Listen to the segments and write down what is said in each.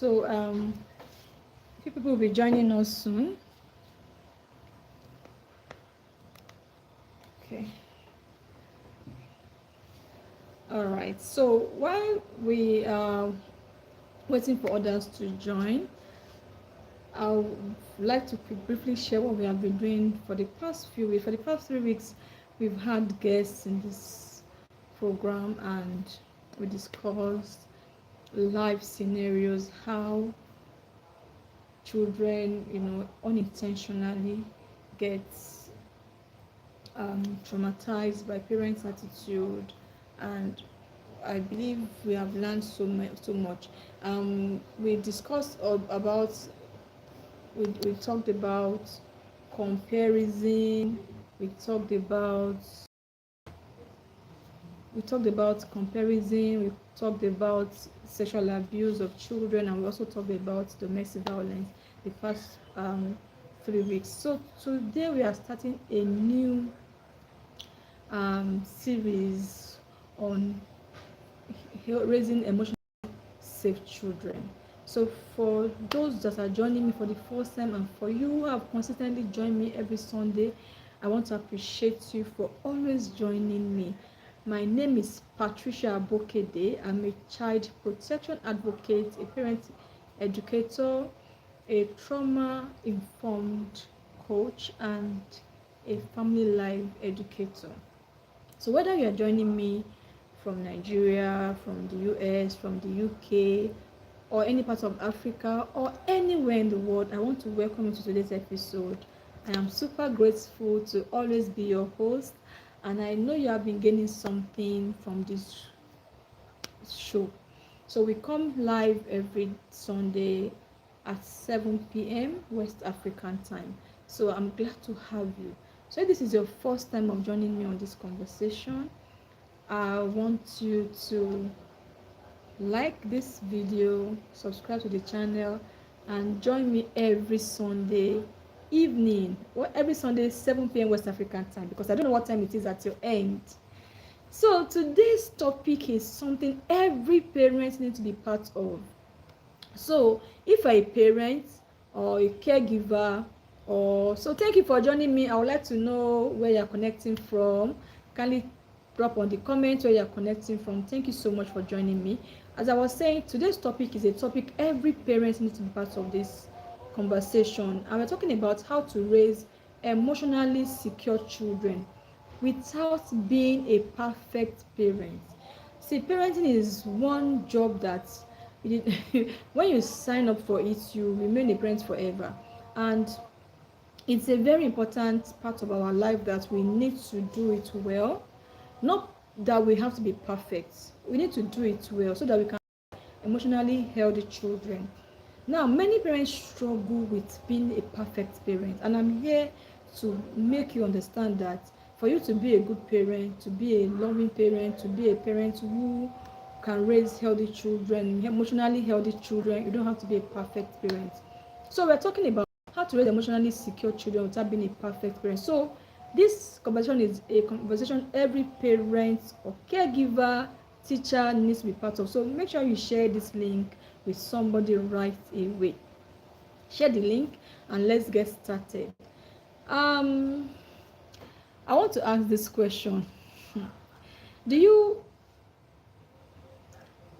So few people will be joining us soon. Okay. All right. So while we are waiting for others to join, I would like to briefly share what we have been doing for the past few weeks. For the past 3 weeks, we've had guests in this program, and we discussed life scenarios, how children, unintentionally get traumatized by parents' attitude, and I believe we have learned so much. We discussed about we talked about comparison. We talked about comparison. We talked about sexual abuse of children, and we also talked about domestic violence the past 3 weeks. So today we are starting a new series on raising emotionally safe children. So for those that are joining me for the first time, and for you who have consistently joined me every Sunday, I want to appreciate you for always joining me. My name is Patricia Abokede. I'm a child protection advocate, a parent educator, a trauma-informed coach, and a family life educator. So whether you are joining me from Nigeria, from the US, from the UK, or any part of Africa, or anywhere in the world, I want to welcome you to today's episode. I am super grateful to always be your host, and I know you have been gaining something from this show. So we come live every Sunday at 7 p.m. West African time. So I'm glad to have you. So if this is your first time of joining me on this conversation, I want you to like this video, subscribe to the channel, and join me every Sunday evening, or every Sunday 7 p.m. West African time, because I don't know what time it is at your end. So today's topic is something every parent needs to be part of. So if you're a parent or a caregiver, thank you for joining me. I would like to know where you're connecting from. Kindly drop on the comment where you're connecting from. Thank you so much for joining me. As I was saying, today's topic is a topic every parent needs to be part of this conversation, and we're talking about how to raise emotionally secure children without being a perfect parent. See, parenting is one job that when you sign up for it, you remain a parent forever, and it's a very important part of our life that we need to do it well. Not that we have to be perfect. We need to do it well so that we can emotionally healthy children. Now, many parents struggle with being a perfect parent, and I'm here to make you understand that for you to be a good parent, to be a loving parent, to be a parent who can raise healthy children, emotionally healthy children, you don't have to be a perfect parent. So we're talking about how to raise emotionally secure children without being a perfect parent. So this conversation is a conversation every parent or caregiver, teacher needs to be part of. So make sure you share this link with somebody right away. Share the link and let's get started. I want to ask this question. Do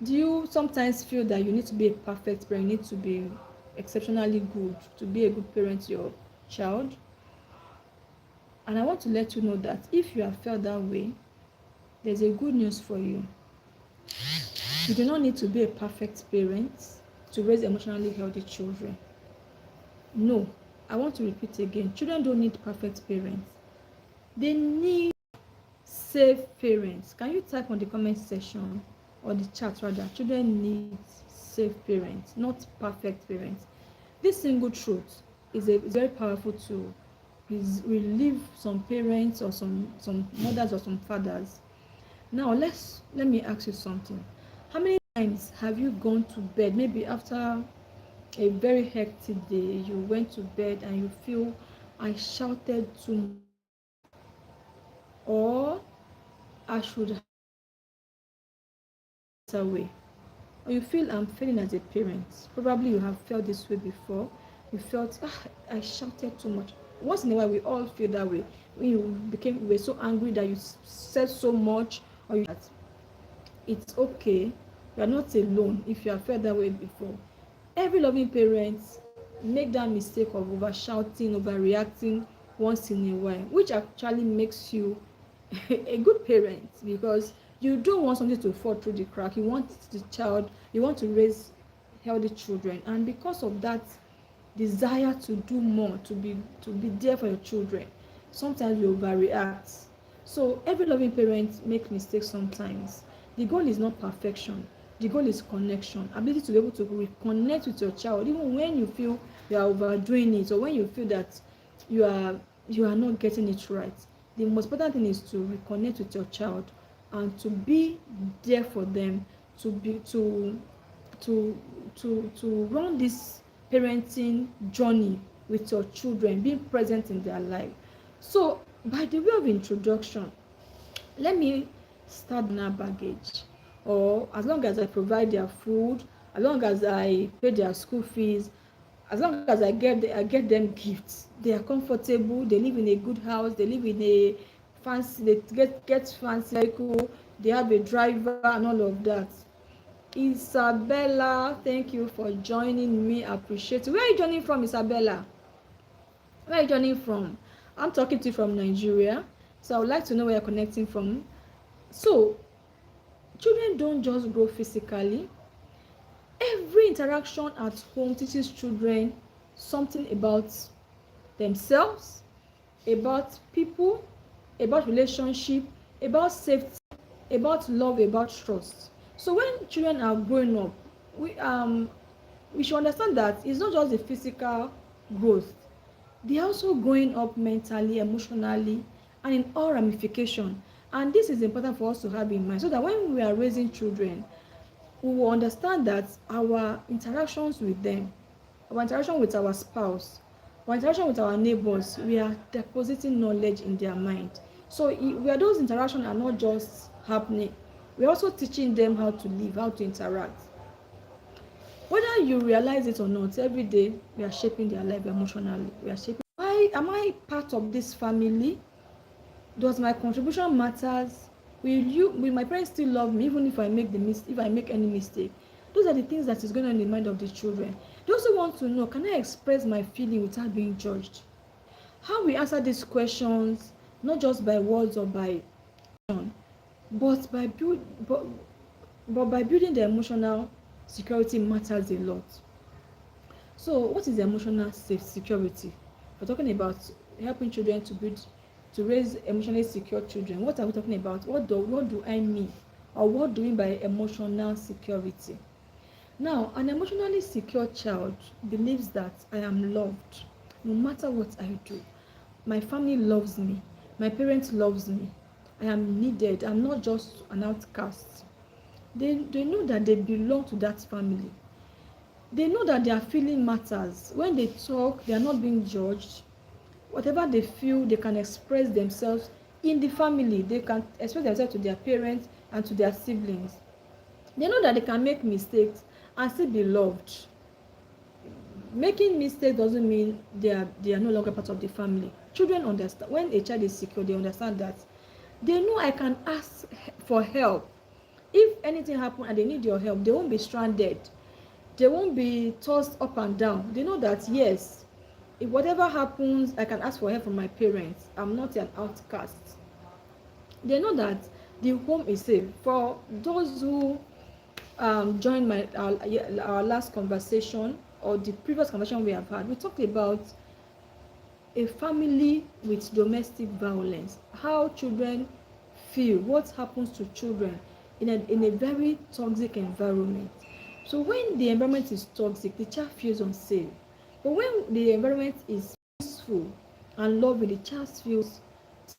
you sometimes feel that you need to be a perfect parent, you need to be exceptionally good to be a good parent to your child? And I want to let you know that if you have felt that way, there's a good news for you. You do not need to be a perfect parent to raise emotionally healthy children. No, I want to repeat again. Children don't need perfect parents. They need safe parents. Can you type on the comment section or the chat rather? Children need safe parents, not perfect parents. This single truth is a very powerful tool. It will relieve some parents or some mothers or some fathers. Now let me ask you something. How many times have you gone to bed, maybe after a very hectic day, you went to bed and you feel, I shouted too much, or I should have away? or you feel I'm failing as a parent. Probably you have felt this way before. You felt, I shouted too much. Once in a while, we all feel that way. When you were so angry that you said so much, or you, it's okay. You are not alone if you have felt that way before. Every loving parent make that mistake of over shouting, overreacting once in a while, which actually makes you a good parent, because you don't want something to fall through the crack. You want you want to raise healthy children, and because of that desire to do more, to be there for your children, sometimes you overreact. So every loving parent makes mistakes sometimes. The goal is not perfection. The goal is connection, ability to be able to reconnect with your child even when you feel you are overdoing it, or when you feel that you are you are not getting it right. The most important thing is to reconnect with your child and to be there for them, to be to run this parenting journey with your children, being present in their life. So by the way of introduction, let me start on our baggage. Or as long as I provide their food, as long as I pay their school fees, as long as I get them gifts, they are comfortable, they live in a good house, they live in a fancy, they get fancy vehicle, they have a driver and all of that. Isabella, thank you for joining me. I appreciate it. Where are you joining from, Isabella? Where are you joining from? I'm talking to you from Nigeria, so I would like to know where you're connecting from. So children don't just grow physically. Every interaction at home teaches children something about themselves, about people, about relationship, about safety, about love, about trust. So when children are growing up, we should understand that it's not just the physical growth. They are also growing up mentally, emotionally, and in all ramifications. And this is important for us to have in mind, so that when we are raising children, we will understand that our interactions with them, our interaction with our spouse, our interaction with our neighbors, we are depositing knowledge in their mind. So where those interactions are not just happening, we're also teaching them how to live, how to interact. Whether you realize it or not, every day we are shaping their life emotionally. We are shaping. Why am I part of this family? Does my contribution matters? Will my parents still love me even if I make any mistake? Those are the things that is going on in the mind of the children. They also want to know, can I express my feeling without being judged? How we answer these questions, not just by words or by but by building the emotional security matters a lot. So what is emotional security? We're talking about helping children to raise emotionally secure children. What are we talking about? What do I mean? Or what do we mean by emotional security? Now, an emotionally secure child believes that I am loved no matter what I do. My family loves me. My parents loves me. I am needed. I'm not just an outcast. They know that they belong to that family. They know that their feeling matters. When they talk, they are not being judged. Whatever they feel, they can express themselves in the family. They can express themselves to their parents and to their siblings. They know that they can make mistakes and still be loved. Making mistakes doesn't mean they are no longer part of the family. Children understand. When a child is secure, they understand that they know I can ask for help. If anything happens and they need your help, they won't be stranded. They won't be tossed up and down. They know that yes, if whatever happens, I can ask for help from my parents. I'm not an outcast. They know that the home is safe. For those who joined our last conversation or the previous conversation we have had, we talked about a family with domestic violence, how children feel, what happens to children in a very toxic environment. So when the environment is toxic, the child feels unsafe. But when the environment is peaceful and loving, the child feels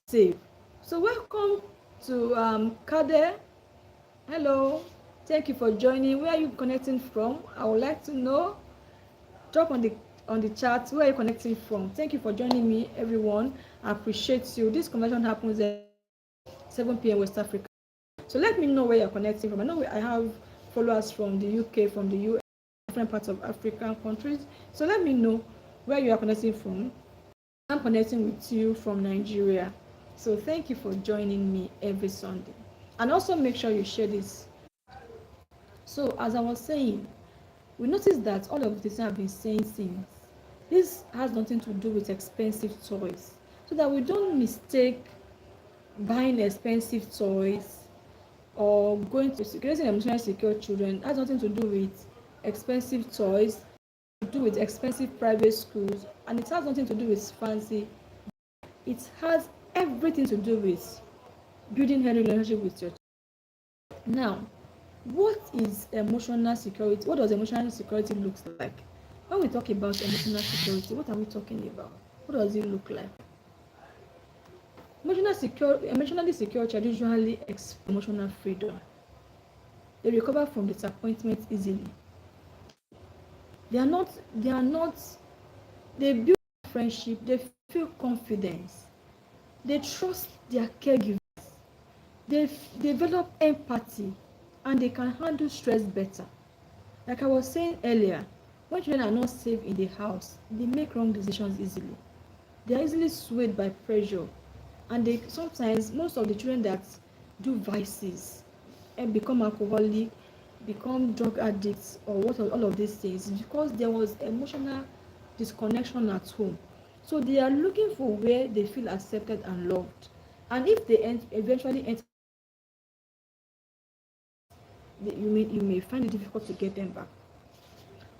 safe. So welcome to Kade. Hello. Thank you for joining. Where are you connecting from? I would like to know. Drop on the chat where are you connecting from. Thank you for joining me, everyone. I appreciate you. This conversation happens at 7 p.m. West Africa. So let me know where you're connecting from. I know I have followers from the UK, from the US, different parts of African countries. So let me know where you are connecting from. I'm connecting with you from Nigeria. So thank you for joining me every Sunday. And also make sure you share this. So as I was saying, we noticed that all of this I've been saying since, this has nothing to do with expensive toys. So that we don't mistake buying expensive toys or going to creating emotionally secure children has nothing to do with expensive toys, to do with expensive private schools, and it has nothing to do with fancy. It has everything to do with building healthy relationship with your child. Now, what is emotional security? What does emotional security look like? When we talk about emotional security, what are we talking about? What does it look like? Emotionally secure children usually experience emotional freedom. They recover from disappointment easily. They build friendship, they feel confidence, they trust their caregivers, they develop empathy, and they can handle stress better. Like I was saying earlier, when children are not safe in the house, they make wrong decisions easily. They are easily swayed by pressure, and they sometimes, most of the children that do vices and become alcoholic, become drug addicts, or what all of these things, because there was emotional disconnection at home. So they are looking for where they feel accepted and loved, and if they eventually enter, you may find it difficult to get them back.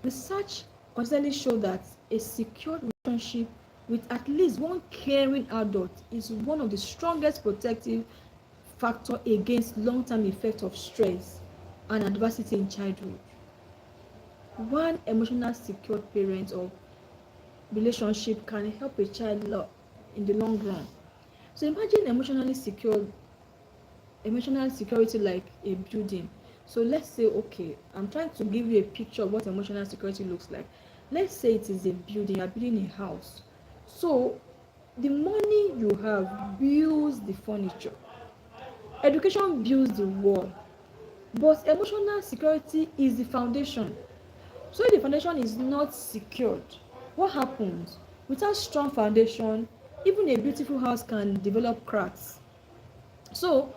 Research constantly show that a secure relationship with at least one caring adult is one of the strongest protective factor against long-term effects of stress and adversity in childhood. One emotional secure parent or relationship can help a child in the long run. So imagine emotional security like a building. So let's say, okay, I'm trying to give you a picture of what emotional security looks like. Let's say it is a building, you're building a house. So the money you have builds the furniture, education builds the wall, but emotional security is the foundation. So if the foundation is not secured, what happens? Without strong foundation, even a beautiful house can develop cracks. So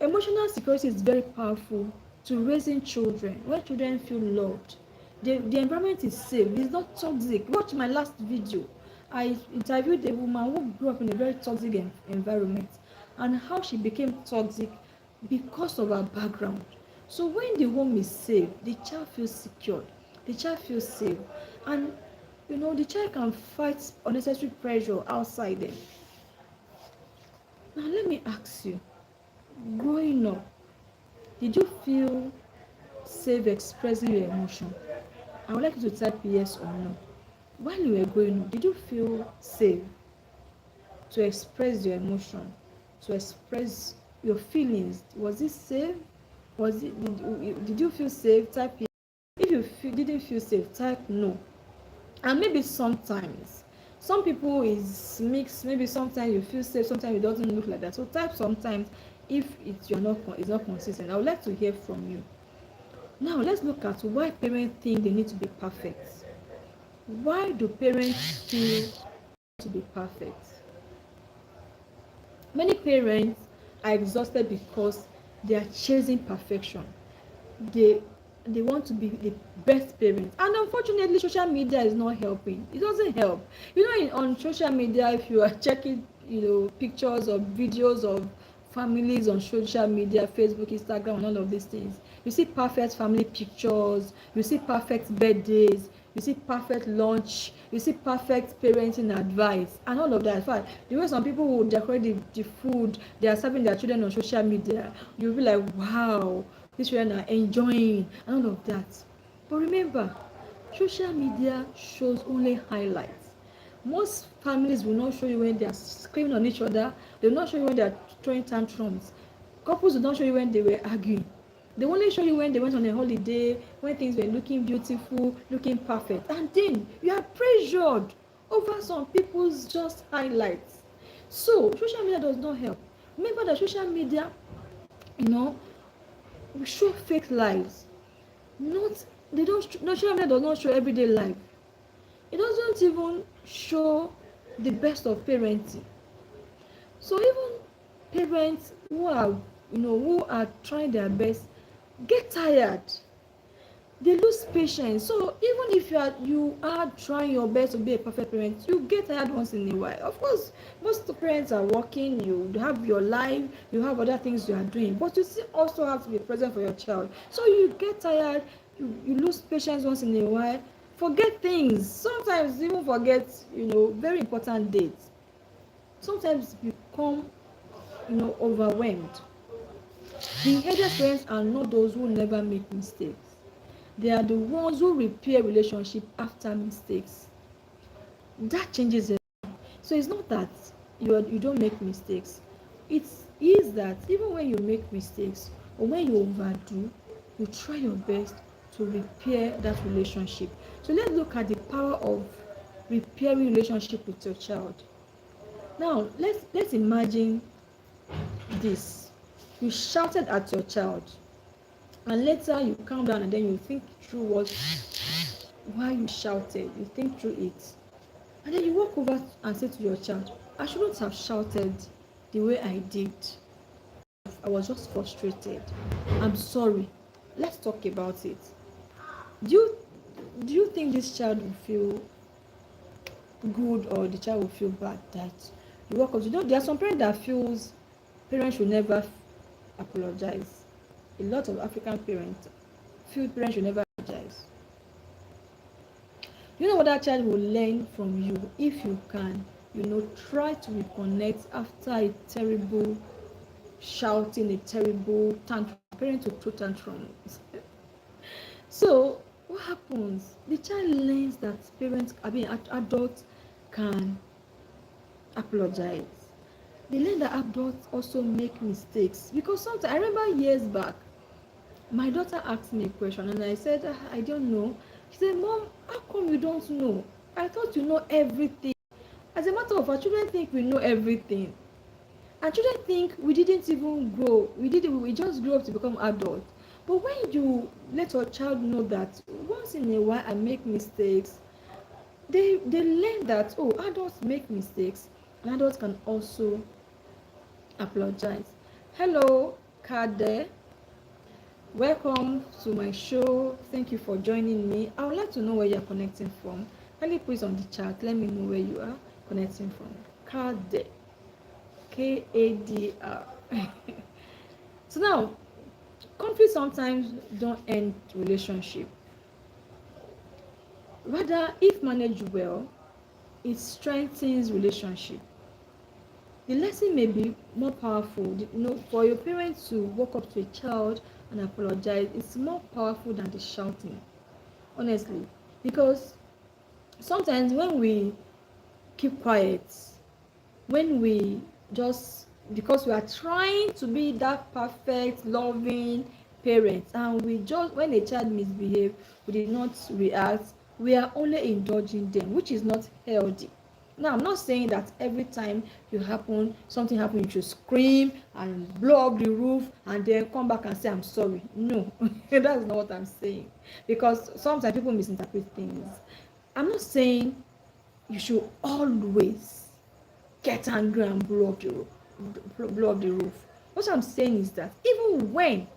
emotional security is very powerful to raising children. When children feel loved, the environment is safe, it's not toxic. Watch my last video. I interviewed a woman who grew up in a very toxic environment, and how she became toxic because of her background. So when the home is safe, the child feels secured, the child feels safe, and the child can fight unnecessary pressure outside them. Now let me ask you, growing up, did you feel safe expressing your emotion? I would like you to type yes or no. While you were growing up, did you feel safe to express your emotion, to express your feelings? Was it safe? Did you feel safe? Type yes. If you didn't feel safe, type no. And maybe sometimes, some people is mixed. Maybe sometimes you feel safe, sometimes it doesn't look like that. So type sometimes if it's not consistent. I would like to hear from you. Now let's look at why parents think they need to be perfect. Why do parents feel to be perfect? Many parents are exhausted because they are chasing perfection. They they want to be the best parents, and unfortunately social media is not helping. It doesn't help. On social media, if you are checking pictures or videos of families on social media, Facebook, Instagram, and all of these things, you see perfect family pictures, you see perfect birthdays, you see perfect lunch, you see perfect parenting advice, and all of that. In fact, the way some people will decorate the food they are serving their children on social media, you'll be like, wow, these children are enjoying, and all of that. But remember, social media shows only highlights. Most families will not show you when they are screaming on each other. They will not show you when they are throwing tantrums. Couples will not show you when they were arguing. They only show you when they went on a holiday, when things were looking beautiful, looking perfect. And then you are pressured over some people's just highlights. So social media does not help. Remember that social media, we show fake lives. Not they don't natural media does not show everyday life. It doesn't even show the best of parenting. So even parents who are who are trying their best get tired, they lose patience. So even if you are trying your best to be a perfect parent, you get tired once in a while. Of course, most parents are working, you have your life, you have other things you are doing, but you still also have to be present for your child. So you get tired, you lose patience once in a while, forget things, sometimes even forget very important dates. Sometimes become overwhelmed. The hardest parents are not those who never make mistakes. They are the ones who repair relationship after mistakes. That changes it. So it's not that you don't make mistakes. It is that even when you make mistakes or when you overdo, you try your best to repair that relationship. So let's look at the power of repairing relationship with your child. Now let's imagine this. You shouted at your child, and later you calm down and then you think through why you shouted. You think through it, and then you walk over and say to your child, I shouldn't have shouted the way I did. I was just frustrated. I'm sorry. Let's talk about it. Do you think this child will feel good, or the child will feel bad that you walk up to? There are some parents that feels parents should never apologize. A lot of African parents feel parents should never apologize. You know what that child will learn from you if you can, try to reconnect after a terrible shouting, a terrible tantrum. Parents will throw tantrums. So what happens? The child learns that adults can apologize. They learn that adults also make mistakes, because sometimes I remember years back, my daughter asked me a question and I said, I don't know. She said, Mom, how come you don't know? I thought you know everything. As a matter of fact, children think we know everything. And children think we didn't even grow. We just grew up to become adults. But when you let your child know that once in a while I make mistakes, they learn that, oh, adults make mistakes and adults can also apologize. Hello, Kade. Welcome to my show. Thank you for joining me. I would like to know where you're connecting from. Kindly please on the chat, let me know where you are connecting from. Kade. Kadr. So now, conflict sometimes don't end relationship. Rather, if managed well, it strengthens relationship. The lesson may be more powerful. For your parents to walk up to a child and apologize, it's more powerful than the shouting, honestly. Because sometimes when we keep quiet, when we just, because we are trying to be that perfect loving parent, and we just, when a child misbehave, we did not react, we are only indulging them, which is not healthy. Now I'm not saying that every time something happen, you should scream and blow up the roof and then come back and say I'm sorry. No. That's not what I'm saying, because sometimes people misinterpret things. I'm not saying you should always get angry and blow up the roof. What I'm saying is that even when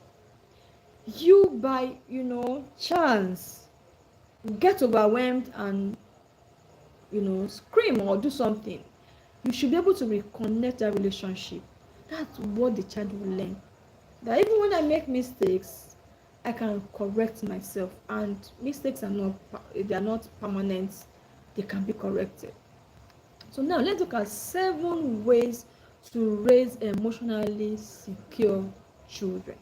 you by chance get overwhelmed and scream or do something, you should be able to reconnect that relationship. That's what the child will learn, that even when I make mistakes, I can correct myself, and mistakes are not permanent. They can be corrected. So now let's look at 7 ways to raise emotionally secure children.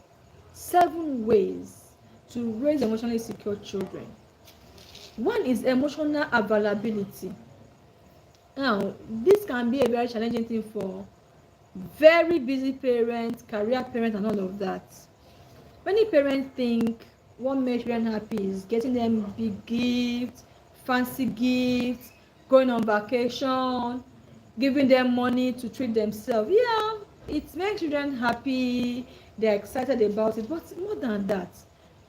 7 ways to raise emotionally secure children. One is emotional availability. Now, this can be a very challenging thing for very busy parents, career parents, and all of that. Many parents think what makes children happy is getting them big gifts, fancy gifts, going on vacation, giving them money to treat themselves. It makes children happy, they're excited about it, but more than that,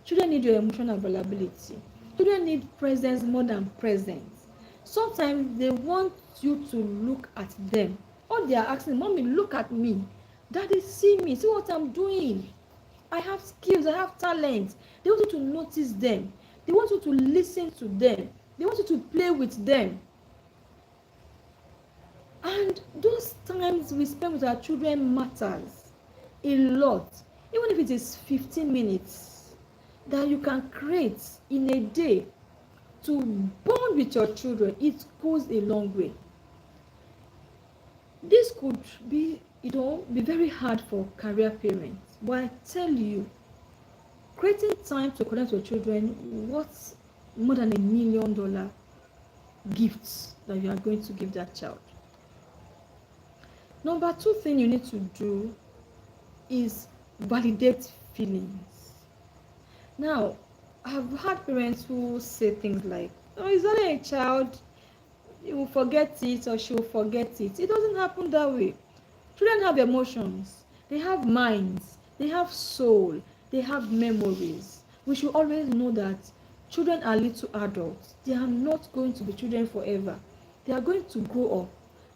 Children need your emotional availability. Children need presence more than presence. Sometimes they want you to look at them. All they are asking, mommy, look at me. Daddy, see me. See what I'm doing. I have skills. I have talent. They want you to notice them. They want you to listen to them. They want you to play with them. And those times we spend with our children matters a lot. Even if it is 15 minutes that you can create in a day to bond with your children, it goes a long way. This could be, be very hard for career parents, but I tell you, creating time to connect with children, what's more than $1 million gifts that you are going to give that child. Number 2 thing you need to do is validate feelings. Now, I've had parents who say things like, oh, it's only a child, you will forget it or she will forget it. It doesn't happen that way. Children have emotions, they have minds, they have soul, they have memories. We should always know that children are little adults. They are not going to be children forever. They are going to grow up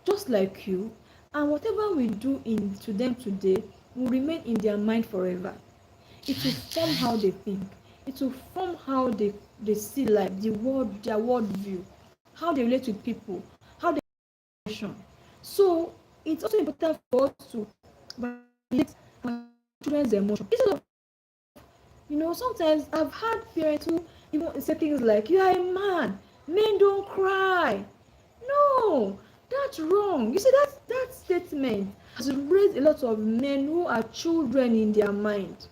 just like you, and whatever we do to them today will remain in their mind forever. It will form how they think. It will form how they see life, the world, their worldview, how they relate with people, how they relation. So it's also important for us to validate our children's emotion. Instead of, sometimes I've had parents who even say things like, you are a man, men don't cry. No, that's wrong. You see, that statement has raised a lot of men who are children in their mind.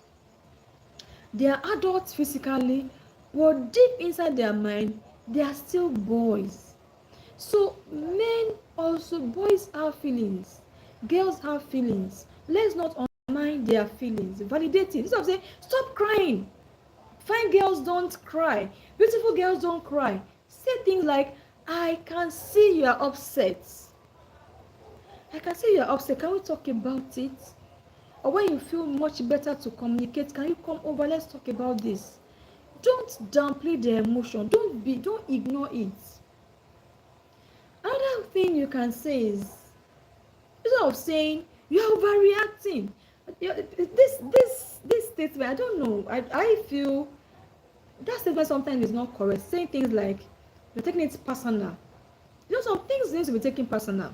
They are adults physically, but deep inside their mind, they are still boys. So boys have feelings, girls have feelings. Let's not undermine their feelings. Validate it. Instead of saying, stop crying. Fine girls don't cry. Beautiful girls don't cry. Say things like, I can see you are upset. I can see you are upset. Can we talk about it? Or when you feel much better to communicate, can you come over? Let's talk about this. Don't downplay the emotion. Don't ignore it. Another thing you can say is, instead of saying you are overreacting, this statement, I don't know. I feel that statement sometimes is not correct. Saying things like you're taking it personal. Some things need to be taken personal.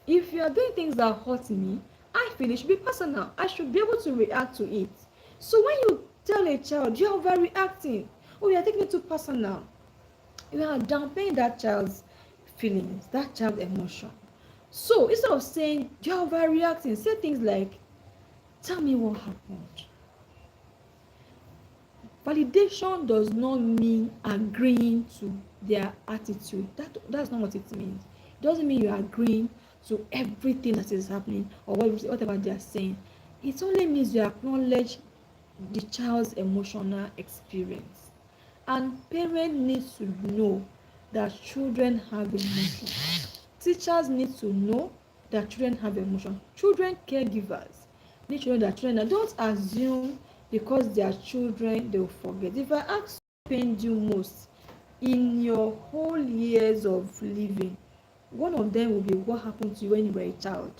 If you are doing things that hurt me, I feel it should be personal. I should be able to react to it. So when you tell a child you are overreacting, or you are taking it too personal, you are downplaying that child's feelings, that child's emotion. So instead of saying you are overreacting, say things like, tell me what happened. Validation does not mean agreeing to their attitude. That's not what it means. It doesn't mean you are agreeing to everything that is happening or whatever they are saying. It only means you acknowledge the child's emotional experience. And parents need to know that children have emotions. Teachers need to know that children have emotions. Children caregivers need to know that children, don't assume because they are children they will forget. If I ask what pained you most in your whole years of living, one of them will be what happened to you when you were a child,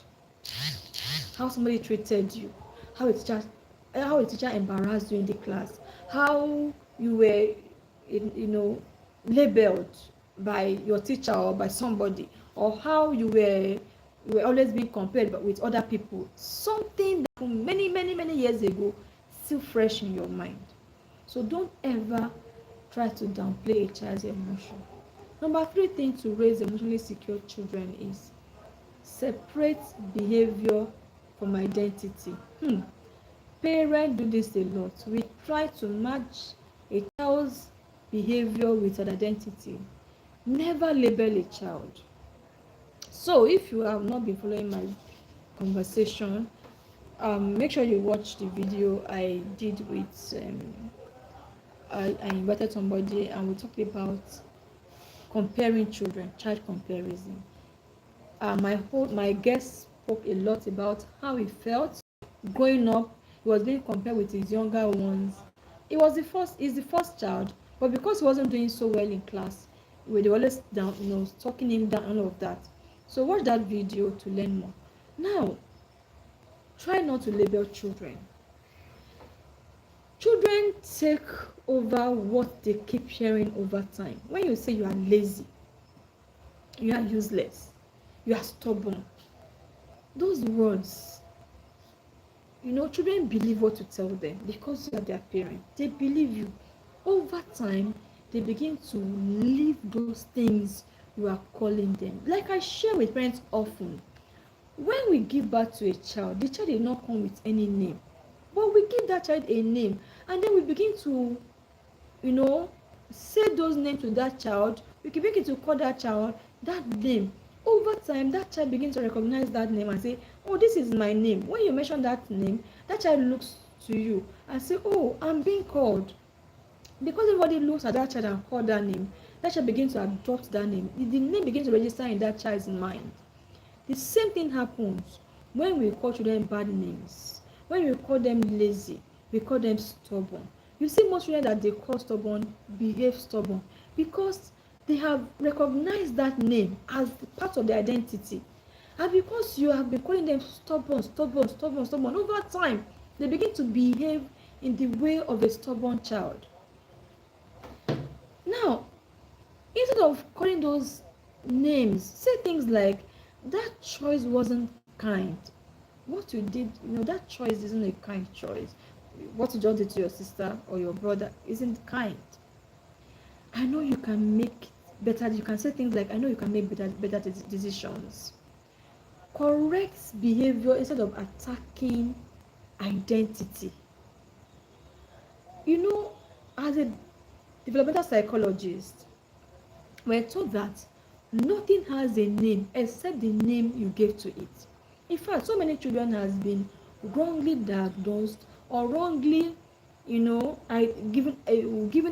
how somebody treated you, how a teacher embarrassed you in the class, how you were labeled by your teacher or by somebody, or how you were always being compared with other people. Something that from many years ago still fresh in your mind. So don't ever try to downplay a child's emotion. Number 3 thing to raise emotionally secure children is separate behavior from identity. Parents do this a lot. We try to match a child's behavior with an identity. Never label a child. So if you have not been following my conversation, make sure you watch the video I did with I invited somebody and we talked about comparing children, child comparison. My guest spoke a lot about how he felt growing up. He was being compared with his younger ones He's the first child, but because he wasn't doing so well in class, they were always down, talking him down and all of that. So watch that video to learn more. Now, try not to label children. Children take over what they keep hearing over time. When you say you are lazy, you are useless, you are stubborn, those words, children believe what you tell them because you are their parent. They believe you. Over time, they begin to live those things you are calling them. Like I share with parents often, when we give birth to a child, the child did not come with any name, but we give that child a name, and then we begin to, say those names to that child. We can begin to call that child that name. Over time, that child begins to recognize that name and say, oh, this is my name. When you mention that name, that child looks to you and say, oh, I'm being called. Because everybody looks at that child and call that name, that child begins to adopt that name. The name begins to register in that child's mind. The same thing happens when we call children bad names. When we call them lazy, we call them stubborn. You see most children that they call stubborn behave stubborn because they have recognized that name as part of their identity. And because you have been calling them stubborn, over time, they begin to behave in the way of a stubborn child. Now, instead of calling those names, say things like, that choice wasn't kind. What you did, that choice isn't a kind choice. What you just did to your sister or your brother isn't kind. I know you can make better. You can say things like, I know you can make better decisions. Correct behavior instead of attacking identity. As a developmental psychologist, we're told that nothing has a name except the name you gave to it. In fact, so many children has been wrongly diagnosed or wrongly, given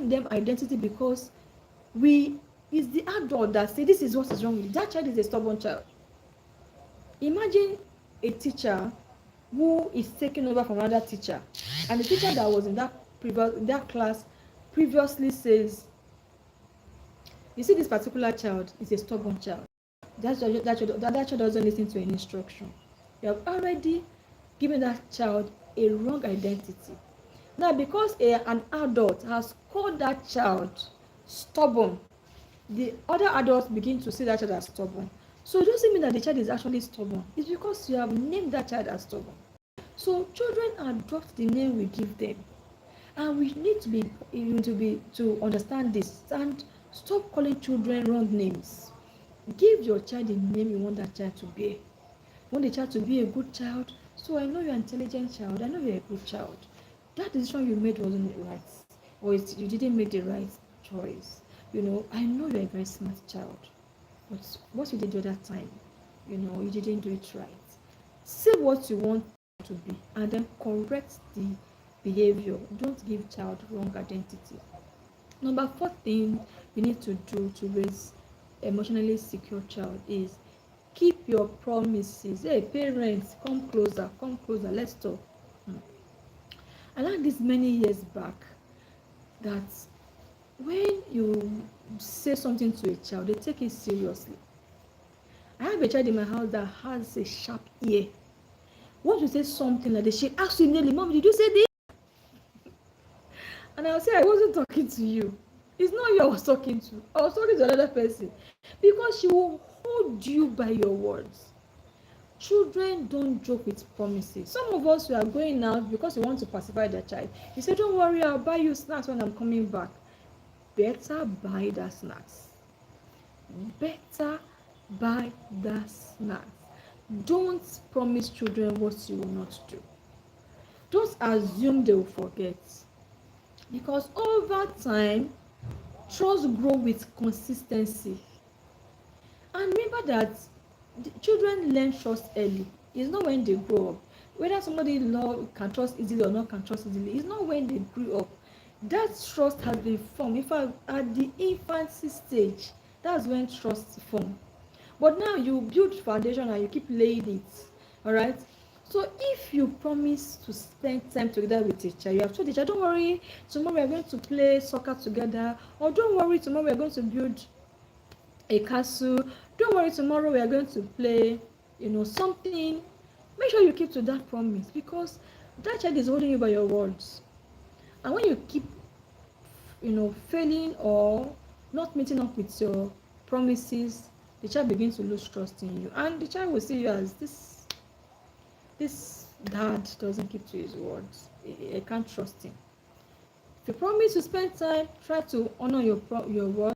them identity because it's the adult that say this is what is wrong with it. That child is a stubborn child. Imagine a teacher who is taking over from another teacher, and the teacher that was in that class previously says, you see, this particular child is a stubborn child. That child doesn't listen to an instruction. You have already given that child a wrong identity. Now, because an adult has called that child stubborn, the other adults begin to see that child as stubborn. So it doesn't mean that the child is actually stubborn. It's because you have named that child as stubborn. So children adopt the name we give them, and we need to understand this and stop calling children wrong names. Give your child the name you want that child to be. You want the child to be a good child. So I know you're an intelligent child. I know you're a good child. That decision you made wasn't right, or you didn't make the right choice. I know you're a very smart child, but what you did the other time, you didn't do it right. Say what you want to be, and then correct the behavior. Don't give child wrong identity. Number 4 thing you need to do to raise emotionally secure child is keep your promises. Hey, parents, come closer, let's talk. I learned this many years back that when you say something to a child, they take it seriously. I have a child in my house that has a sharp ear. Once you say something like this, she asks you nearly, Mom, did you say this? And I'll say, I wasn't talking to you. It's not you I was talking to. I was talking to another person. Because she will hold you by your words. Children don't joke with promises. Some of us, we are going out because we want to pacify the child. You say, don't worry, I'll buy you snacks when I'm coming back. Better buy the snacks. Better buy the snacks. Don't promise children what you will not do. Don't assume they will forget. Because over time, trust grows with consistency. And remember that children learn trust early. It's not when they grow up. Whether somebody can trust easily or not can trust easily, it's not when they grew up. That trust has been formed. In fact, at the infancy stage, that's when trust is formed. But now you build foundation and you keep laying it. All right. So if you promise to spend time together with a child, you have told the child, don't worry, tomorrow we are going to play soccer together, or don't worry, tomorrow we are going to build a castle, don't worry, tomorrow we are going to play, something. Make sure you keep to that promise, because that child is holding you by your words. And when you keep, failing or not meeting up with your promises, the child begins to lose trust in you, and the child will see you as this dad doesn't keep to his words. I can't trust him. If you promise to spend time, try to honor your word.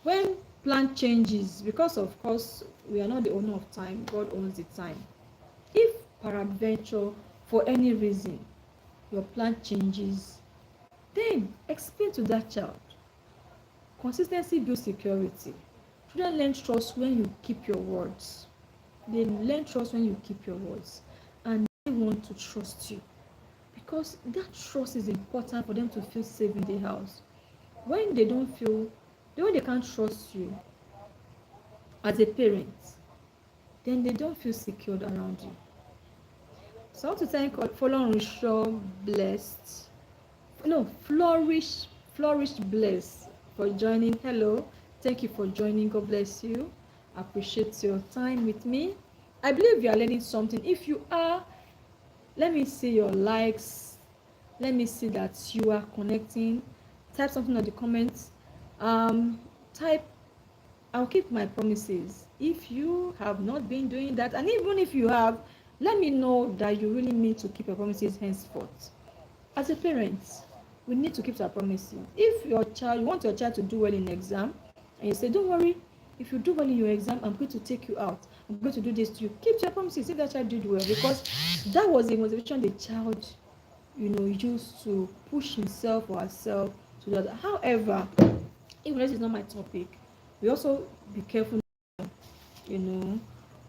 When plan changes, because of course we are not the owner of time, God owns the time. If peradventure, for any reason, your plan changes, then explain to that child. Consistency builds security. Children learn trust when you keep your words. They learn trust when you keep your words, and they want to trust you, because that trust is important for them to feel safe in the house. When they don't feel, when they can't trust you as a parent, then they don't feel secured around you. So I want to thank Follow Blessed, Flourish Blessed for joining. Hello, thank you for joining. God bless you. I appreciate your time with me. I believe you are learning something. If you are, let me see your likes. Let me see that you are connecting. Type something in the comments. Type, I'll keep my promises. If you have not been doing that, and even if you have, let me know that you really need to keep your promises henceforth. As a parent, we need to keep our promises. If you want your child to do well in exam, and you say, don't worry, if you do well in your exam, I'm going to take you out, I'm going to do this to you, keep your promises. If that child did well, because that was the motivation the child used to push himself or herself to do that. However, even this is not my topic, we also be careful,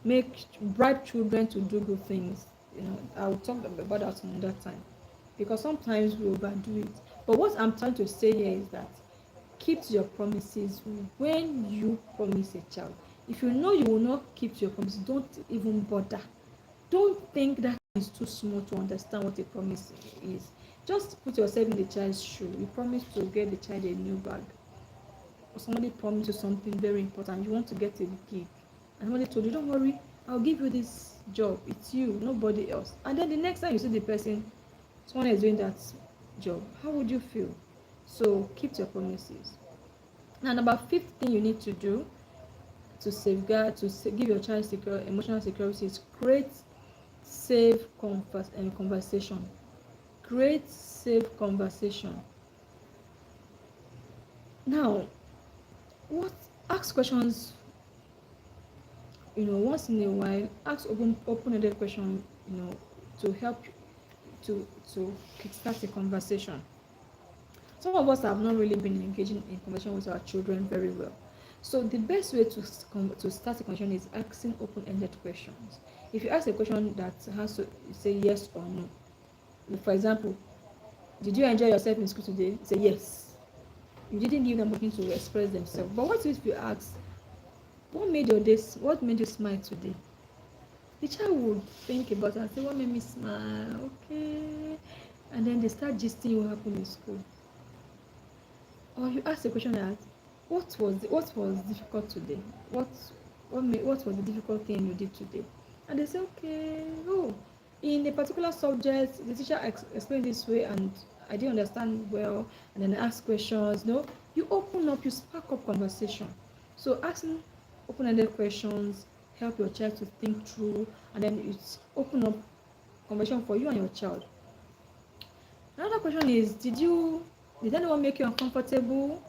make bribe children to do good things. I will talk about that another time, because sometimes we overdo it. But what I'm trying to say here is that keep to your promises. When you promise a child, if you know you will not keep to your promises, don't even bother. Don't think that is too small to understand what a promise is. Just put yourself in the child's shoe. You promise to get the child a new bag, or somebody promised you something very important, you want to get a gig, and somebody told you, don't worry, I'll give you this job, it's you, nobody else. And then the next time you see the person, someone is doing that job, how would you feel? So keep to your promises. Now, number 5th thing you need to do to safeguard, to give your child emotional security, is create safe conversation. Create safe conversation. Now, ask questions, once in a while. Ask open-ended questions, to help to kickstart a conversation. Some of us have not really been engaging in conversation with our children very well. So the best way to start a conversation is asking open-ended questions. If you ask a question that has to say yes or no, for example, did you enjoy yourself in school today? Say yes. You didn't give them opportunity to express themselves. But what if you ask, what made your day? What made you smile today? The child would think about it and say, what made me smile? Okay. And then they start gisting what happened in school. Or you ask a question that, what was difficult today? What was the difficult thing you did today? And they say, okay, in a particular subject, the teacher explained this way and I didn't understand well. And then I ask questions. You open up, you spark up conversation. So asking open-ended questions help your child to think through, and then it's open up conversation for you and your child. Another question is, did anyone make you uncomfortable?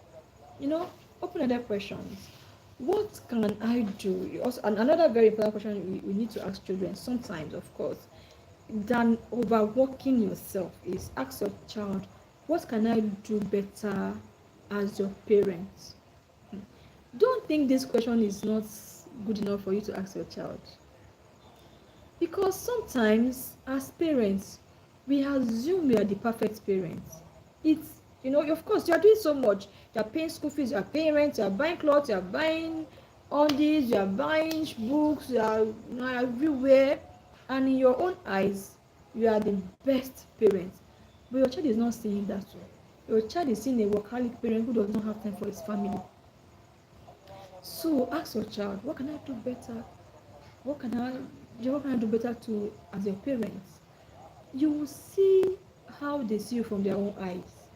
Open-ended questions. What can I do? Also, another very important question we need to ask children sometimes, of course, than overworking yourself, is ask your child, what can I do better as your parent? Don't think this question is not good enough for you to ask your child, because sometimes as parents we assume we are the perfect parents. It's of course you are doing so much, you are paying school fees, you are paying rent, you are buying clothes, you are buying all these, you are buying books, you are everywhere. And in your own eyes, you are the best parent. But your child is not seeing that way. Your child is seeing a workaholic parent who does not have time for his family. So ask your child, what can I do better? What can I do better to as your parents? You will see how they see you from their own eyes.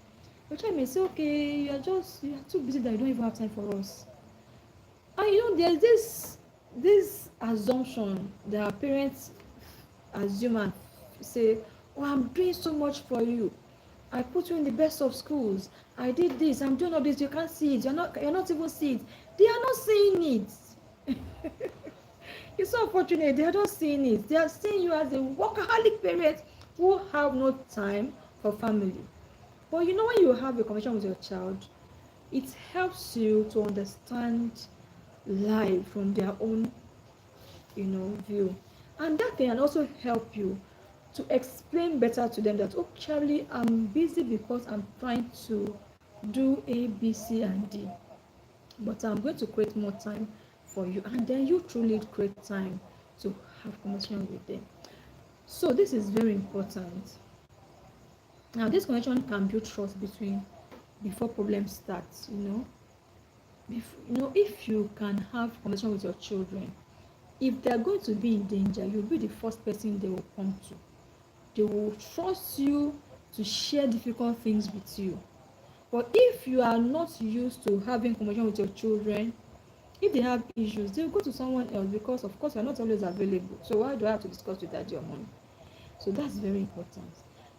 Your child may say, okay, you are too busy that you don't even have time for us. And there's this assumption that our parents assume and say, oh, I'm doing so much for you. I put you in the best of schools. I did this. I'm doing all this. You can't see it. You're not even seeing it. They are not seeing it. It's so unfortunate. They are not seeing it. They are seeing you as a workaholic parent who have no time for family. But when you have a conversation with your child, it helps you to understand life from their own, view. And that can also help you to explain better to them that, oh, Charlie, I'm busy because I'm trying to do A, B, C, and D. But I'm going to create more time for you. And then you truly create time to have conversation with them. So this is very important. Now, this connection can build trust before problems start. If you can have conversation with your children, if they are going to be in danger, you'll be the first person they will come to. They will trust you to share difficult things with you. But if you are not used to having conversation with your children, if they have issues, they'll go to someone else because, of course, you're not always available. So why do I have to discuss with daddy or mommy? So that's very important.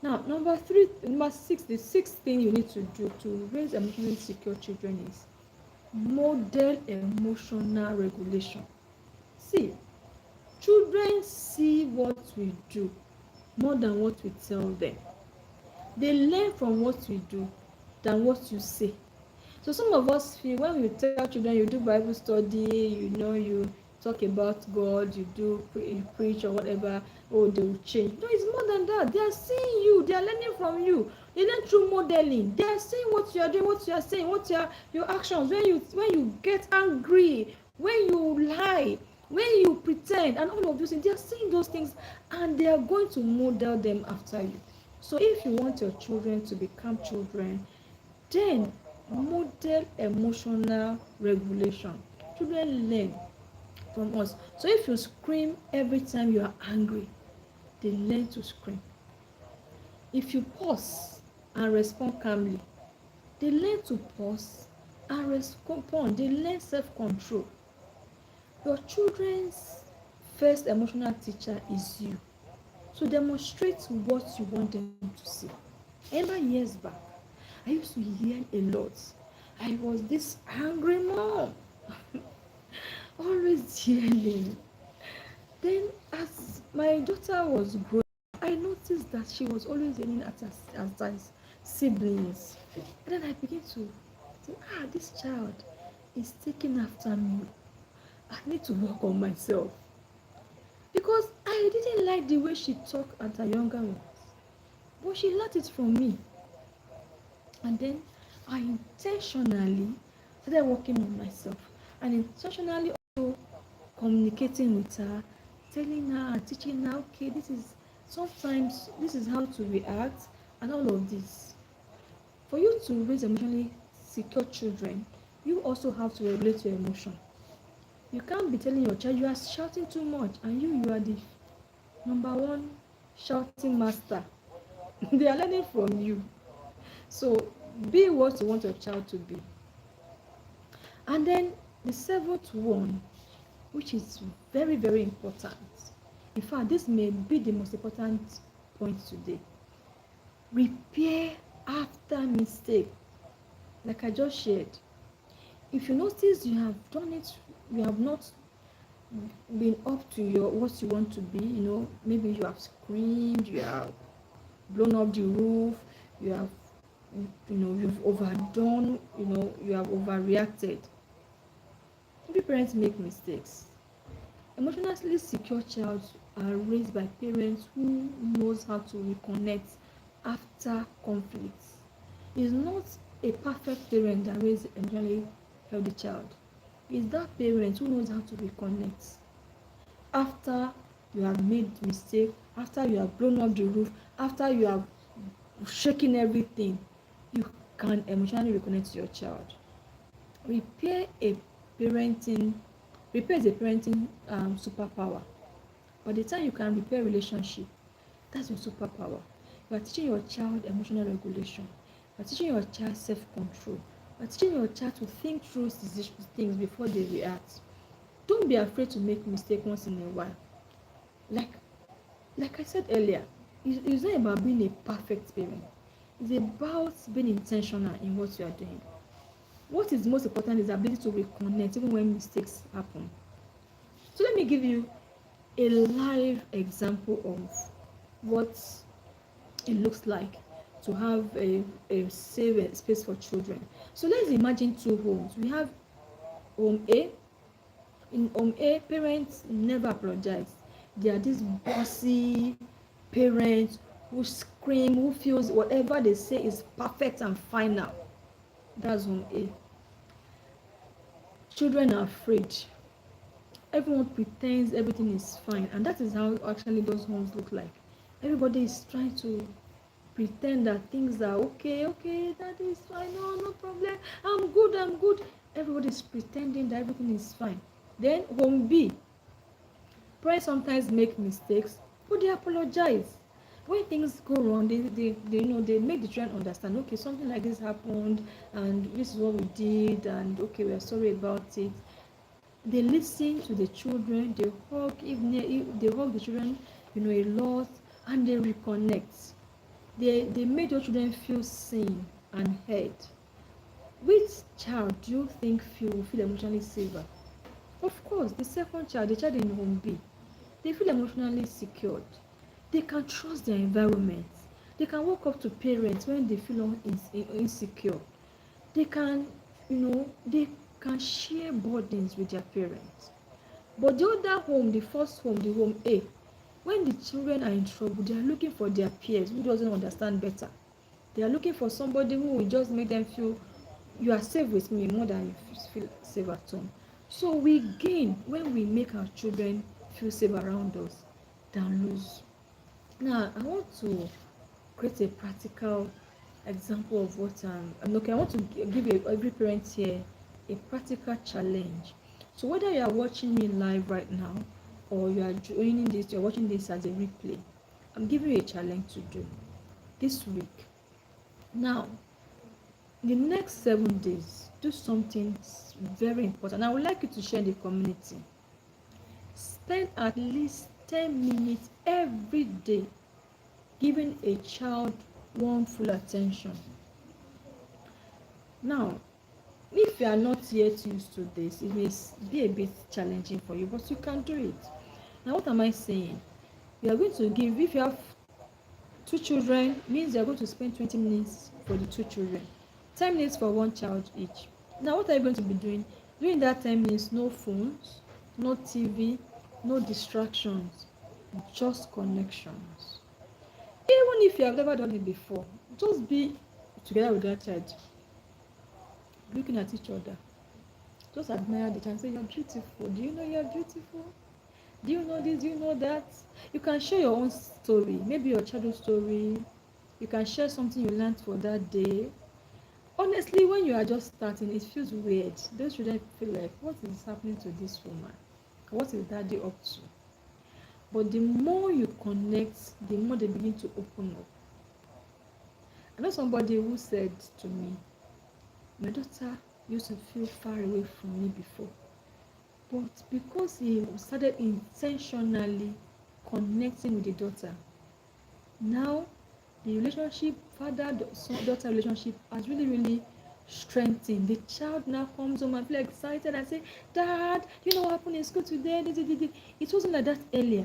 Now, number 6, the sixth thing you need to do to raise emotionally secure children is model emotional regulation. See, children see what we do more than what we tell them. They learn from what we do than what you say. So some of us feel when we tell children you do Bible study, you talk about God, you preach or whatever, oh, they will change. No, it's more than that. They are seeing you. They are learning from you. They learn through modeling. They are seeing what you are doing, what you are saying, what your actions. When you get angry, when you lie, when you pretend, and all of those things, they are seeing those things, and they are going to model them after you. So if you want your children to become children, then model emotional regulation. Children learn from us. So if you scream every time you are angry, they learn to scream. If you pause and respond calmly, they learn to pause and respond. They learn self-control. Your children's first emotional teacher is you. So demonstrate what you want them to see. Remember years back, I used to yell a lot. I was this angry mom. Always yelling. Then as my daughter was growing, I noticed that she was always yelling at her siblings. And then I began to think, this child is taking after me. I need to work on myself. Because I didn't like the way she talked at her younger ones. But she learned it from me. And then I intentionally started working on myself. And intentionally also communicating with her, telling her and teaching her, okay, this is how to react, and all of this. For you to raise emotionally secure children, you also have to regulate your emotion. You can't be telling your child you are shouting too much, and you are the number one shouting master. They are learning from you. So be what you want your child to be. And then the seventh one, which is very, very important. In fact, this may be the most important point today. Repair after mistake. Like I just shared. If you notice you have done it, you have not been up to what you want to be, maybe you have screamed, you have blown up the roof, you've overdone, you have overreacted. Every parents make mistakes. Emotionally secure child are raised by parents who knows how to reconnect after conflicts. It's not a perfect parent that raises emotionally healthy child. It's that parent who knows how to reconnect after you have made mistake, after you have blown up the roof, after you have shaken everything, you can emotionally reconnect to your child. Repair a parenting Repair is a parenting superpower. By the time you can repair relationship, that's your superpower. You are teaching your child emotional regulation. You are teaching your child self-control. You are teaching your child to think through things before they react. Don't be afraid to make mistake once in a while. Like I said earlier, it's not about being a perfect parent. It's about being intentional in what you are doing. What is most important is the ability to reconnect even when mistakes happen. So let me give you a live example of what it looks like to have a safe space for children. So let's imagine two homes. We have home A. In home A, parents never apologize. They are these bossy parents who scream, who feels whatever they say is perfect and final. That's home A. Children are afraid. Everyone pretends everything is fine, and that is how actually those homes look like. Everybody is trying to pretend that things are okay, that is fine, no problem, I'm good. Everybody is pretending that everything is fine. Then home B, parents sometimes make mistakes, but they apologize. When things go wrong, they make the children understand, okay, something like this happened and this is what we did, and okay, we are sorry about it. They listen to the children, they hug they hug the children, a lot, and they reconnect. They make your children feel seen and heard. Which child do you think feel emotionally safer? Of course, the second child, the child in home B. They feel emotionally secured. They can trust their environment. They can walk up to parents when they feel insecure. They can, they can share burdens with their parents. But the other home, the first home, the home A, when the children are in trouble, they are looking for their peers who doesn't understand better. They are looking for somebody who will just make them feel you are safe with me more than you feel safe at home. So we gain when we make our children feel safe around us than lose. Now, I want to create a practical example of what I want to give every parent here a practical challenge. So whether you are watching me live right now or you are joining this, you're watching this as a replay, I'm giving you a challenge to do this week. Now, in the next 7 days, do something very important. I would like you to share in the community. Spend at least 10 minutes every day giving a child one full attention. Now, if you are not yet used to this, it may be a bit challenging for you, but you can do it. Now, what am I saying? You are going to give, if you have 2 children, means you are going to spend 20 minutes for the 2 children, 10 minutes for one child each. Now, what are you going to be doing? During that 10 minutes, no phones, no TV, no distractions, just connections. Even if you have never done it before, just be together with that child, looking at each other. Just admire the child, say, you're beautiful. Do you know you're beautiful? Do you know this? Do you know that? You can share your own story, maybe your childhood story. You can share something you learned for that day. Honestly, when you are just starting, it feels weird. Those children feel like, what is happening to this woman? What is daddy up to? But the more you connect, the more they begin to open up. I know somebody who said to me, my daughter used to feel far away from me before. But because he started intentionally connecting with the daughter, now the relationship, father-daughter relationship has really strengthened. The child now comes home and feel excited and say, Dad, you know what happened in school today? It wasn't like that earlier.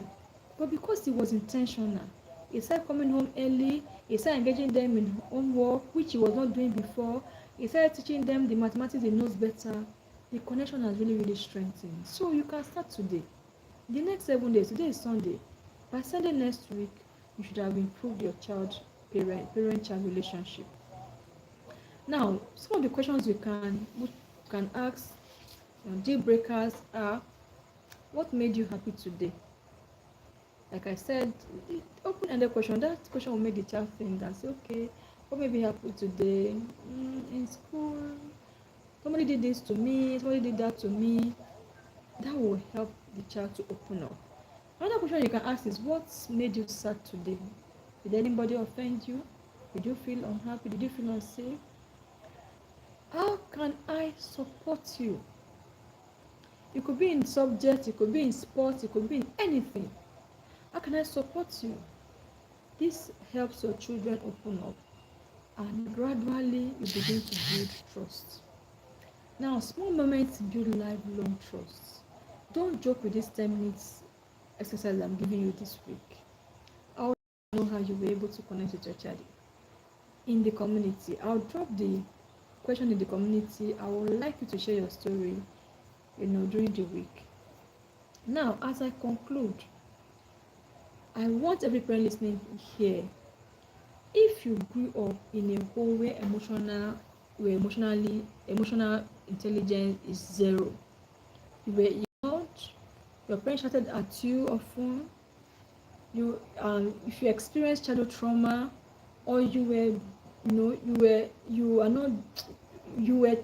But because he was intentional, he started coming home early, he started engaging them in homework, which he was not doing before. He started teaching them the mathematics he knows better. The connection has really strengthened. So you can start today. The next 7 days, today is Sunday. By Sunday next week, you should have improved your parent-child relationship. Now, some of the questions we can ask, deal breakers are, what made you happy today? Like I said, open-ended question. That question will make the child think and say, okay, what maybe happened today in school? Somebody did this to me. Somebody did that to me. That will help the child to open up. Another question you can ask is, what made you sad today? Did anybody offend you? Did you feel unhappy? Did you feel unsafe? How can I support you? It could be in subjects, it could be in sports, it could be in anything. How can I support you? This helps your children open up, and gradually you begin to build trust. Now, small moments build lifelong trust. Don't joke with this 10 minutes exercise I'm giving you this week. I want to know how you were able to connect with your child in the community. I'll drop the question in the community. I would like you to share your story, during the week. Now, as I conclude, I want every parent listening here. If you grew up in a home where emotional intelligence is zero, you were ignored, your parents shouted at you often, if you experienced childhood trauma, or you were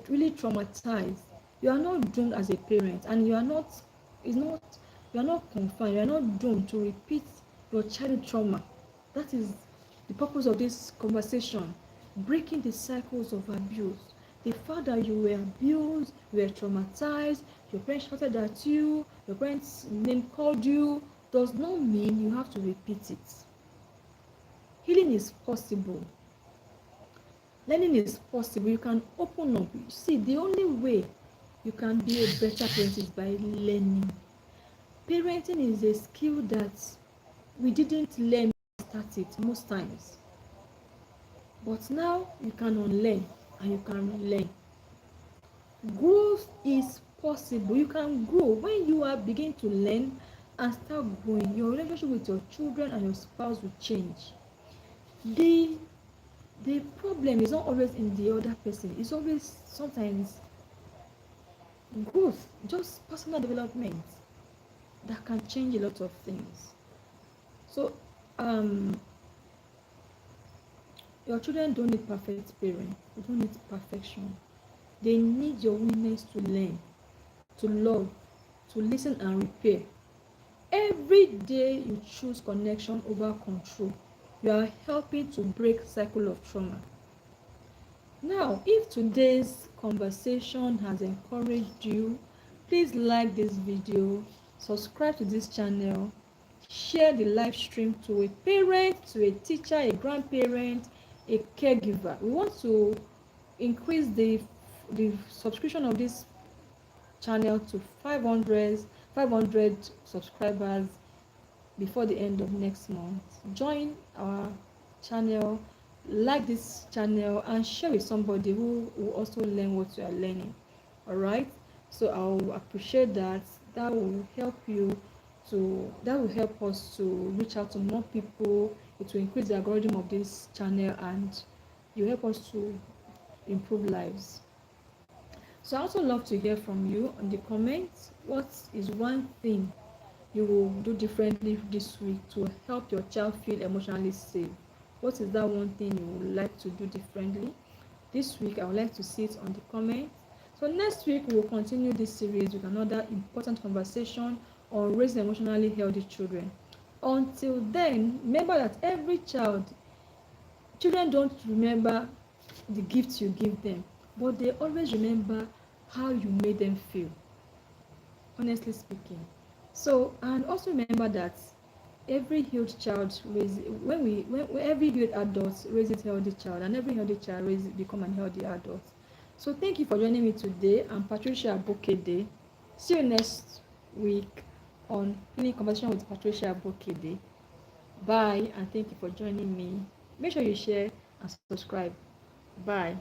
really traumatized, you are not doomed as a parent, and you are not confined, you are not doomed to repeat your childhood trauma. That is the purpose of this conversation, breaking the cycles of abuse. The fact that you were abused, you were traumatized, your parents shouted at you, your parents name called you, does not mean you have to repeat it. Healing is possible. Learning is possible. You can open up. See, the only way you can be a better parent is by learning. Parenting is a skill that we didn't learn when we started most times. But now you can unlearn and you can relearn. Growth is possible. You can grow when you are begin to learn and start growing. Your relationship with your children and your spouse will change. The problem is not always in the other person. It's always sometimes growth, just personal development that can change a lot of things. So your children don't need perfect parents. They don't need perfection. They need your willingness to learn, to love, to listen and repair. Every day you choose connection over control, you are helping to break cycle of trauma. Now, if today's conversation has encouraged you, please like this video, subscribe to this channel, share the live stream to a parent, to a teacher, a grandparent, a caregiver. We want to increase the subscription of this channel to 500 subscribers before the end of next month. Join our channel, like this channel, and share with somebody who will also learn what you are learning. All right, so I'll appreciate that. That will help us to reach out to more people. It will increase the algorithm of this channel, and you help us to improve lives. So I also love to hear from you in the comments. What is one thing you will do differently this week to help your child feel emotionally safe? What is that one thing you would like to do differently this week? I would like to see it on the comments. So next week we will continue this series with another important conversation on raising emotionally healthy children. Until then, remember that children don't remember the gifts you give them, but they always remember how you made them feel, honestly speaking. So, and also remember that every healed child every healed adult raises a healthy child, and every healthy child become an healthy adult. So thank you for joining me today. I'm Patricia Abokede. See you next week on Healing Conversation with Patricia Abokede. Bye, and thank you for joining me. Make sure you share and subscribe. Bye.